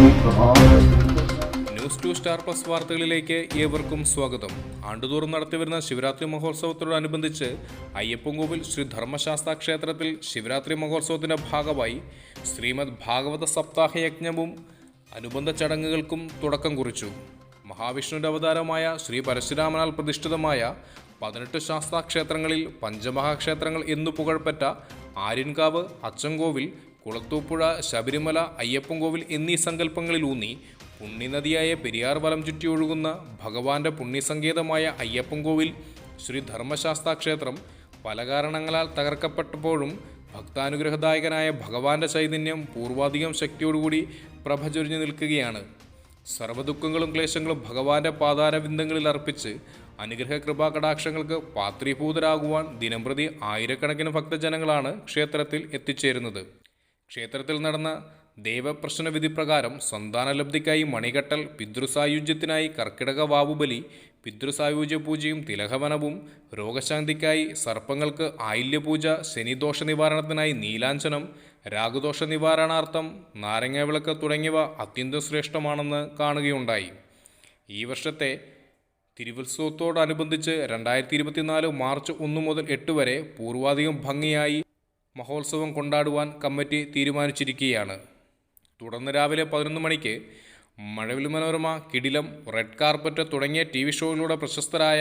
News 2 star plus വാർത്തകളിലേക്ക് ഏവർക്കും സ്വാഗതം. ആണ്ടുതോറും നടത്തിവരുന്ന ശിവരാത്രി മഹോത്സവത്തോടനുബന്ധിച്ച് അയ്യപ്പൻകോവിൽ ശ്രീ ധർമ്മശാസ്താ ക്ഷേത്രത്തിൽ ശിവരാത്രി മഹോത്സവത്തിന്റെ ഭാഗമായി ശ്രീമദ് ഭാഗവത സപ്താഹ യജ്ഞവും അനുബന്ധ ചടങ്ങുകൾക്കും തുടക്കം കുറിച്ചു. മഹാവിഷ്ണുവിന്റെ അവതാരമായ ശ്രീ പരശുരാമനാൽ പ്രതിഷ്ഠിതമായ 18 ശാസ്താ ക്ഷേത്രങ്ങളിൽ പഞ്ചമഹാക്ഷേത്രങ്ങൾ എന്നു പുകഴ്പെറ്റ ആര്യൻകാവ്, അച്ചൻകോവിൽ, കുളത്തൂപ്പുഴ, ശബരിമല, അയ്യപ്പൻകോവിൽ എന്നീ സങ്കല്പങ്ങളിലൂന്നി പുണ്യനദിയായ പെരിയാർ വലം ചുറ്റി ഒഴുകുന്ന ഭഗവാന്റെ പുണ്യസങ്കേതമായ അയ്യപ്പൻകോവിൽ ശ്രീ ധർമ്മശാസ്താ ക്ഷേത്രം പല കാരണങ്ങളാൽ തകർക്കപ്പെട്ടപ്പോഴും ഭക്താനുഗ്രഹദായകനായ ഭഗവാന്റെ ചൈതന്യം പൂർവാധികം ശക്തിയോടുകൂടി പ്രഭ ചൊരിഞ്ഞു നിൽക്കുകയാണ്. സർവ്വദുഃഖങ്ങളും ക്ലേശങ്ങളും ഭഗവാന്റെ പാതാരവിന്ദങ്ങളിൽ അർപ്പിച്ച് അനുഗ്രഹ കൃപാകടാക്ഷങ്ങൾക്ക് പാത്രീഭൂതരാകുവാൻ ദിനംപ്രതി ആയിരക്കണക്കിന് ഭക്തജനങ്ങളാണ് ക്ഷേത്രത്തിൽ എത്തിച്ചേരുന്നത്. ക്ഷേത്രത്തിൽ നടന്ന ദേവപ്രശ്നവിധി പ്രകാരം സന്താനലബ്ധിക്കായി മണികെട്ടൽ, പിതൃസായുജ്യത്തിനായി കർക്കിടക വാവുബലി, പിതൃസായുജ്യ പൂജയും തിലഹവനവും, രോഗശാന്തിക്കായി സർപ്പങ്ങൾക്ക് ആയില്യപൂജ, ശനിദോഷ നിവാരണത്തിനായി നീലാഞ്ചനം, രാഗദോഷ നിവാരണാർത്ഥം നാരങ്ങാവിളക്ക് തുടങ്ങിയവ അത്യന്തം ശ്രേഷ്ഠമാണെന്ന് കാണുകയുണ്ടായി. ഈ വർഷത്തെ തിരുവുത്സവത്തോടനുബന്ധിച്ച് 2024 മാർച്ച് 1 മുതൽ 8 വരെ പൂർവാധികം ഭംഗിയായി മഹോത്സവം കൊണ്ടാടുവാൻ കമ്മിറ്റി തീരുമാനിച്ചിരിക്കുകയാണ്. തുടർന്ന് രാവിലെ 11 മണിക്ക് മഴവിൽ മനോരമ, കിടിലം, റെഡ് കാർപ്പറ്റ് തുടങ്ങിയ TV ഷോയിലൂടെ പ്രശസ്തരായ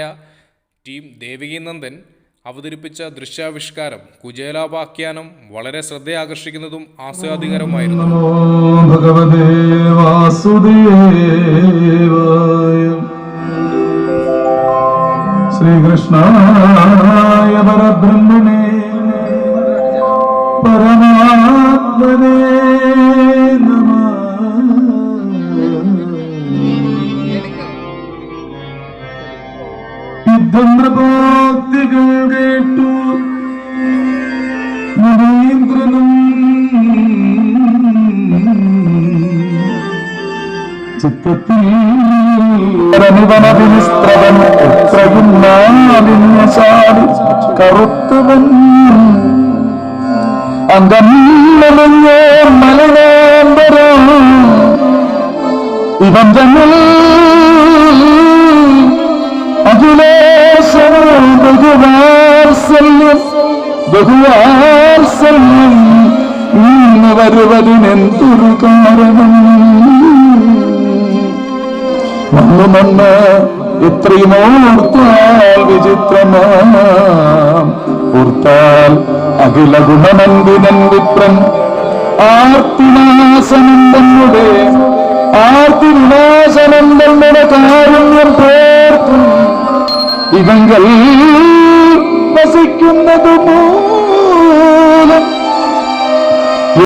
ടീം ദേവകി നന്ദൻ അവതരിപ്പിച്ച ദൃശ്യാവിഷ്കാരം, കുചേലാപാഖ്യാനം വളരെ ശ്രദ്ധയാകർഷിക്കുന്നതും ആസ്വാദികരമായിരുന്നു. ശ്രീകൃഷ്ണായ പരബ്രഹ്മണേ പരമാത്മനേ നമഃ. യുദ്ധപ്രഭോക്തികൾ കേട്ടു മുനീന്ദ്രനും ചിത്തത്തിൽ കറുത്തവൻ അങ്കമ്മലഞ്ഞോ മലനാന്തരോ ഇവൻ ജനൽ അഖിലേശം ബഹുവാത്സല്യം ഇന്ന് വരുവതിനെന്തൊരു കാരണം. മണ്ണ് എത്രയും ഓർത്താൽ വിചിത്രമാം, ഓർത്താൽ അഖില ഗുണമന്ദിനൻ വിപ്രൻ ആർത്തിനാശനന്ദനുടെ കാരുണ്യം പേർക്കും ഇവങ്ങൾ വസിക്കുന്നത് മൂലം